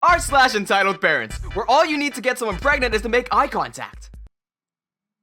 r/EntitledParents, where all you need to get someone pregnant is to make eye contact.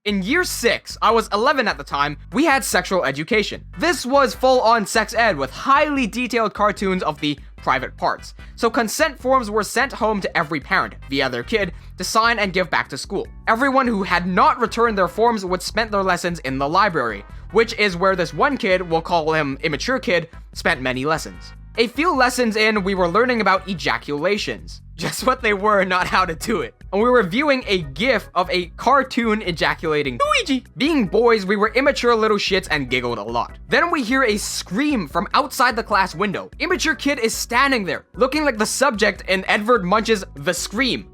In year 6, I was 11 at the time, we had sexual education. This was full-on sex ed with highly detailed cartoons of the private parts. So consent forms were sent home to every parent, via their kid, to sign and give back to school. Everyone who had not returned their forms would spend their lessons in the library, which is where this one kid, we'll call him immature kid, spent many lessons. A few lessons in, we were learning about ejaculations. Just what they were, not how to do it. And we were viewing a gif of a cartoon ejaculating Luigi. Being boys, we were immature little shits and giggled a lot. Then we hear a scream from outside the class window. Immature kid is standing there, looking like the subject in Edvard Munch's The Scream.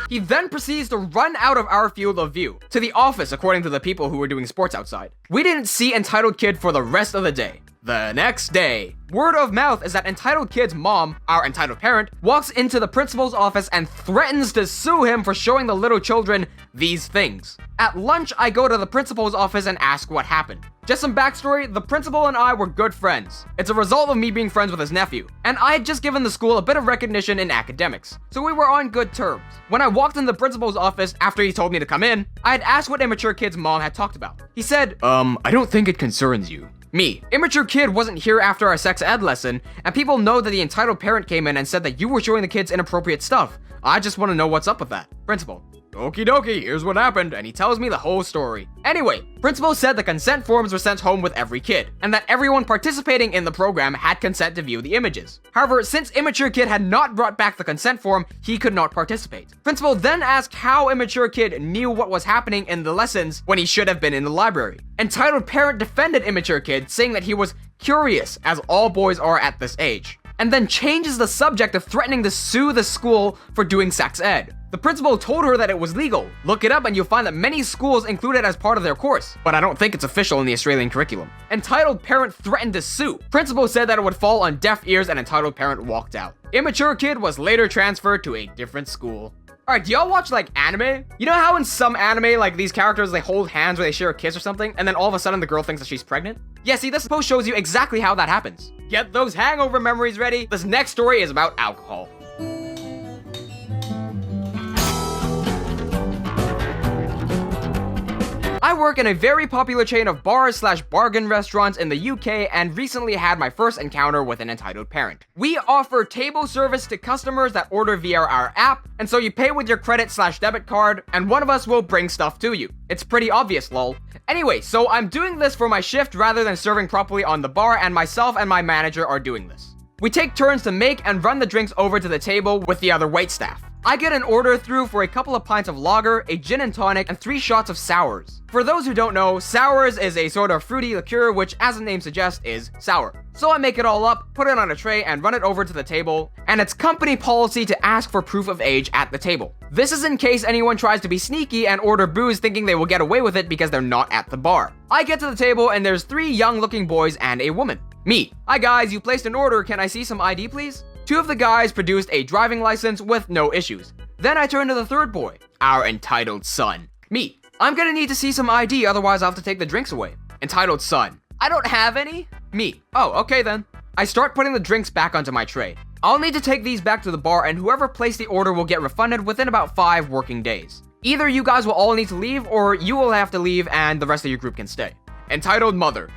He then proceeds to run out of our field of view, to the office according to the people who were doing sports outside. We didn't see Entitled Kid for the rest of the day. The next day, word of mouth is that Entitled Kid's mom, our entitled parent, walks into the principal's office and threatens to sue him for showing the little children these things. At lunch, I go to the principal's office and ask what happened. Just some backstory, the principal and I were good friends. It's a result of me being friends with his nephew, and I had just given the school a bit of recognition in academics, so we were on good terms. When I walked in the principal's office after he told me to come in, I had asked what immature kid's mom had talked about. He said, I don't think it concerns you. Me. Immature kid wasn't here after our sex ed lesson, and people know that the entitled parent came in and said that you were showing the kids inappropriate stuff. I just want to know what's up with that. Principal. Okie dokie, here's what happened, and he tells me the whole story. Anyway, principal said the consent forms were sent home with every kid, and that everyone participating in the program had consent to view the images. However, since immature kid had not brought back the consent form, he could not participate. Principal then asked how immature kid knew what was happening in the lessons when he should have been in the library. Entitled parent defended immature kid, saying that he was curious, as all boys are at this age, and then changes the subject of threatening to sue the school for doing sex ed. The principal told her that it was legal. Look it up and you'll find that many schools include it as part of their course, but I don't think it's official in the Australian curriculum. Entitled parent threatened to sue. Principal said that it would fall on deaf ears and entitled parent walked out. Immature kid was later transferred to a different school. Alright, do y'all watch like anime? You know how in some anime, like these characters, they hold hands or they share a kiss or something, and then all of a sudden the girl thinks that she's pregnant? Yeah, see, this post shows you exactly how that happens. Get those hangover memories ready. This next story is about alcohol. I work in a very popular chain of bars/bargain restaurants in the UK and recently had my first encounter with an entitled parent. We offer table service to customers that order via our app, and so you pay with your credit/debit card, and one of us will bring stuff to you. It's pretty obvious, lol. Anyway, so I'm doing this for my shift rather than serving properly on the bar, and myself and my manager are doing this. We take turns to make and run the drinks over to the table with the other waitstaff. I get an order through for a couple of pints of lager, a gin and tonic, and 3 shots of sours. For those who don't know, sours is a sort of fruity liqueur which, as the name suggests, is sour. So I make it all up, put it on a tray, and run it over to the table, and it's company policy to ask for proof of age at the table. This is in case anyone tries to be sneaky and order booze thinking they will get away with it because they're not at the bar. I get to the table and there's 3 young-looking boys and a woman. Me. Hi guys, you placed an order, can I see some ID please? 2 of the guys produced a driving license with no issues. Then I turn to the 3rd boy, our entitled son. Me. I'm gonna need to see some ID, otherwise I'll have to take the drinks away. Entitled son. I don't have any. Me. Oh, okay then. I start putting the drinks back onto my tray. I'll need to take these back to the bar and whoever placed the order will get refunded within about 5 working days. Either you guys will all need to leave or you will have to leave and the rest of your group can stay. Entitled mother.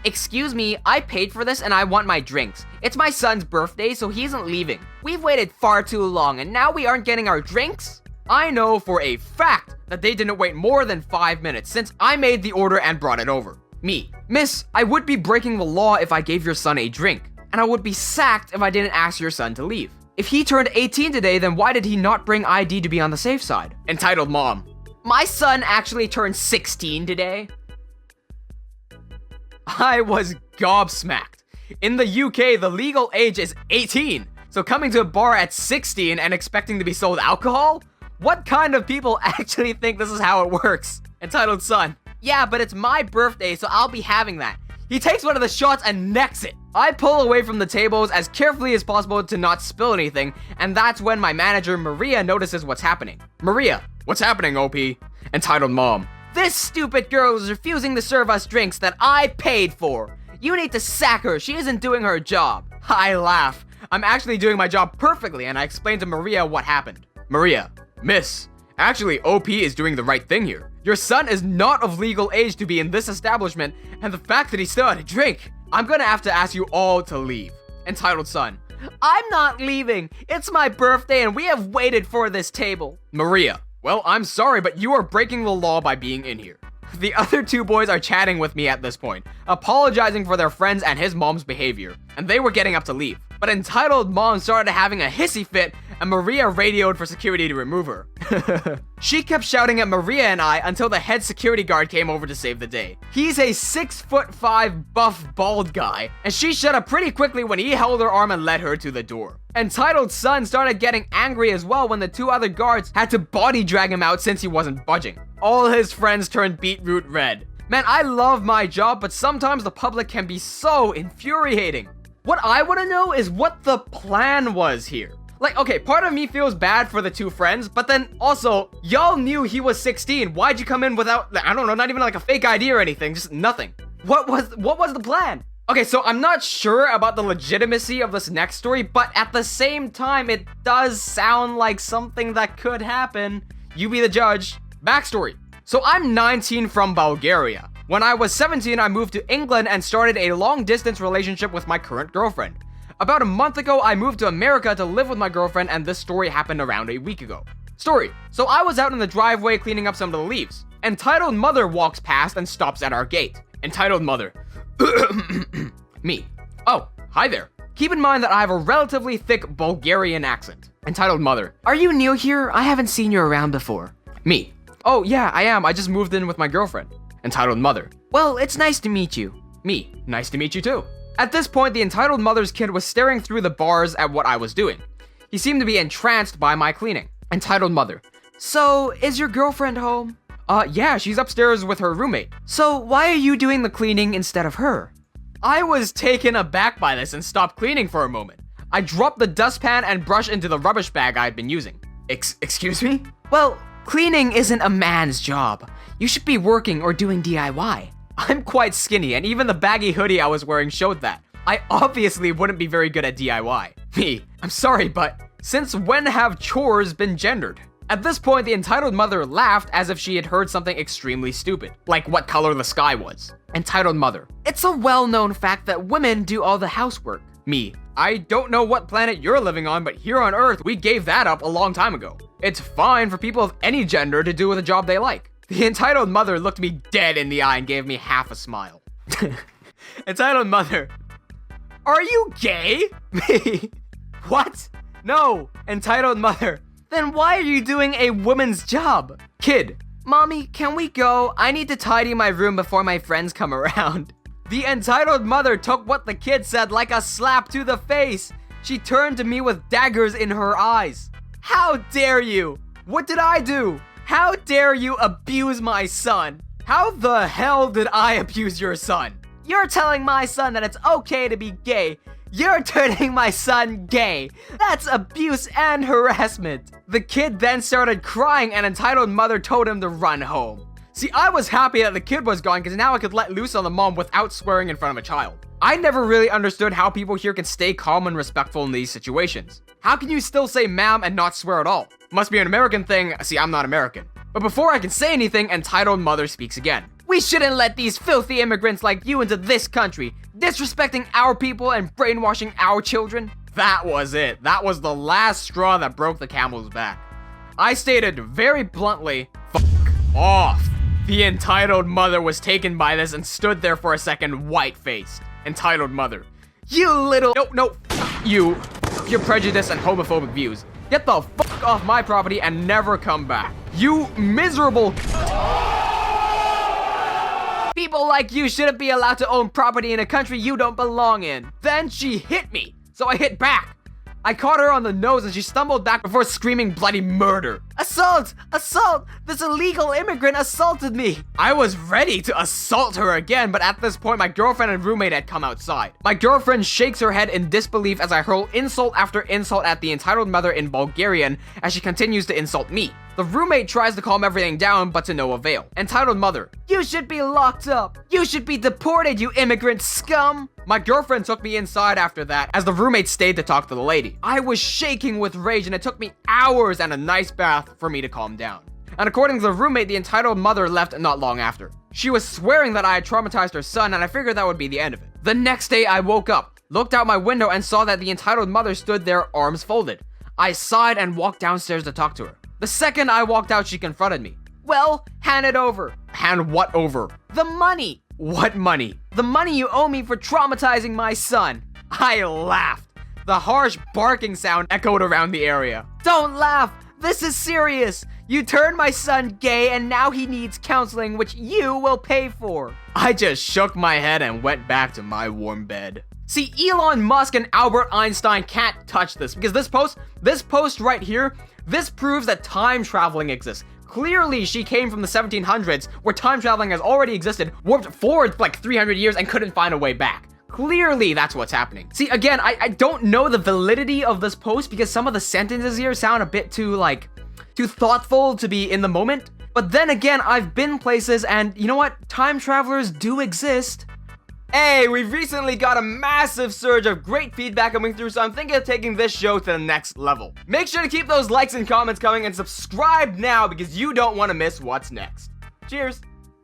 Excuse me, I paid for this and I want my drinks. It's my son's birthday, so he isn't leaving. We've waited far too long and now we aren't getting our drinks? I know for a fact that they didn't wait more than 5 minutes since I made the order and brought it over. Me. Miss, I would be breaking the law if I gave your son a drink, and I would be sacked if I didn't ask your son to leave. If he turned 18 today, then why did he not bring ID to be on the safe side? Entitled mom. My son actually turned 16 today. I was gobsmacked. In the UK, the legal age is 18. So coming to a bar at 16 and expecting to be sold alcohol? What kind of people actually think this is how it works? Entitled son. Yeah, but it's my birthday, so I'll be having that. He takes one of the shots and necks it. I pull away from the tables as carefully as possible to not spill anything, and that's when my manager, Maria, notices what's happening. Maria. What's happening, OP? Entitled mom. This stupid girl is refusing to serve us drinks that I paid for. You need to sack her. She isn't doing her job. I laugh. I'm actually doing my job perfectly, and I explain to Maria what happened. Maria, miss, actually OP is doing the right thing here. Your son is not of legal age to be in this establishment, and the fact that he still had a drink. I'm gonna have to ask you all to leave. Entitled son, I'm not leaving. It's my birthday and we have waited for this table. Maria, well, I'm sorry, but you are breaking the law by being in here. The other two boys are chatting with me at this point, apologizing for their friends and his mom's behavior, and they were getting up to leave. But Entitled Mom started having a hissy fit, and Maria radioed for security to remove her. She kept shouting at Maria and I until the head security guard came over to save the day. He's a 6'5" buff bald guy, and she shut up pretty quickly when he held her arm and led her to the door. Entitled son started getting angry as well when the two other guards had to body drag him out since he wasn't budging. All his friends turned beetroot red. Man, I love my job, but sometimes the public can be so infuriating. What I want to know is what the plan was here. Like, okay, part of me feels bad for the two friends, but then also, y'all knew he was 16. Why'd you come in without, I don't know, not even like a fake ID or anything, just nothing. What was the plan? Okay, so I'm not sure about the legitimacy of this next story, but at the same time, it does sound like something that could happen. You be the judge. Backstory. So I'm 19 from Bulgaria. When I was 17, I moved to England and started a long-distance relationship with my current girlfriend. About a month ago, I moved to America to live with my girlfriend, and this story happened around a week ago. Story. So I was out in the driveway cleaning up some of the leaves. Entitled Mother walks past and stops at our gate. Entitled Mother. Me. Oh, hi there. Keep in mind that I have a relatively thick Bulgarian accent. Entitled Mother. Are you new here? I haven't seen you around before. Me. Oh, yeah, I am. I just moved in with my girlfriend. Entitled Mother. Well, it's nice to meet you. Me. Nice to meet you too. At this point, the Entitled Mother's kid was staring through the bars at what I was doing. He seemed to be entranced by my cleaning. Entitled Mother. So, is your girlfriend home? Yeah, she's upstairs with her roommate. So, why are you doing the cleaning instead of her? I was taken aback by this and stopped cleaning for a moment. I dropped the dustpan and brush into the rubbish bag I had been using. Excuse me? Well, cleaning isn't a man's job. You should be working or doing DIY. I'm quite skinny, and even the baggy hoodie I was wearing showed that. I obviously wouldn't be very good at DIY. Me, I'm sorry, but since when have chores been gendered? At this point, the Entitled Mother laughed as if she had heard something extremely stupid, like what color the sky was. Entitled Mother. It's a well-known fact that women do all the housework. Me. I don't know what planet you're living on, but here on Earth, we gave that up a long time ago. It's fine for people of any gender to do with a job they like. The Entitled Mother looked me dead in the eye and gave me half a smile. Entitled Mother. Are you gay? Me. What? No. Entitled Mother. Then why are you doing a woman's job? Kid. Mommy, can we go? I need to tidy my room before my friends come around. The Entitled Mother took what the kid said like a slap to the face. She turned to me with daggers in her eyes. How dare you? What did I do? How dare you abuse my son? How the hell did I abuse your son? You're telling my son that it's okay to be gay. You're turning my son gay. That's abuse and harassment. The kid then started crying and Entitled Mother told him to run home. See, I was happy that the kid was gone because now I could let loose on the mom without swearing in front of a child. I never really understood how people here can stay calm and respectful in these situations. How can you still say ma'am and not swear at all? Must be an American thing. See, I'm not American. But before I can say anything, Entitled Mother speaks again. We shouldn't let these filthy immigrants like you into this country, disrespecting our people and brainwashing our children. That was it. That was the last straw that broke the camel's back. I stated very bluntly, fuck off. The Entitled Mother was taken by this and stood there for a second white-faced. Entitled Mother. You little... No, you. Your prejudice and homophobic views. Get the fuck off my property and never come back. You miserable... People like you shouldn't be allowed to own property in a country you don't belong in. Then she hit me, so I hit back. I caught her on the nose and she stumbled back before screaming bloody murder. Assault! Assault! This illegal immigrant assaulted me! I was ready to assault her again, but at this point my girlfriend and roommate had come outside. My girlfriend shakes her head in disbelief as I hurl insult after insult at the Entitled Mother in Bulgarian as she continues to insult me. The roommate tries to calm everything down, but to no avail. Entitled mother: "You should be locked up. You should be deported, you immigrant scum." My girlfriend took me inside after that, as the roommate stayed to talk to the lady. I was shaking with rage, and it took me hours and a nice bath for me to calm down. And according to the roommate, the entitled mother left not long after. She was swearing that I had traumatized her son, and I figured that would be the end of it. The next day, I woke up, looked out my window, and saw that the entitled mother stood there, arms folded. I sighed and walked downstairs to talk to her. The second I walked out, she confronted me. "Well, hand it over." Hand what over? "The money." "What money?" "The money you owe me for traumatizing my son." I laughed. The harsh barking sound echoed around the area. "Don't laugh. This is serious. You turned my son gay, and now he needs counseling, which you will pay for." I just shook my head and went back to my warm bed. See, Elon Musk and Albert Einstein can't touch this, because this post right here, this proves that time traveling exists. Clearly, she came from the 1700s, where time traveling has already existed, warped forward for like 300 years, and couldn't find a way back. Clearly, that's what's happening. See, again, I don't know the validity of this post, because some of the sentences here sound a bit too thoughtful to be in the moment. But then again, I've been places, and you know what? Time travelers do exist. Hey, we've recently got a massive surge of great feedback coming through, so I'm thinking of taking this show to the next level. Make sure to keep those likes and comments coming, and subscribe now because you don't want to miss what's next. Cheers!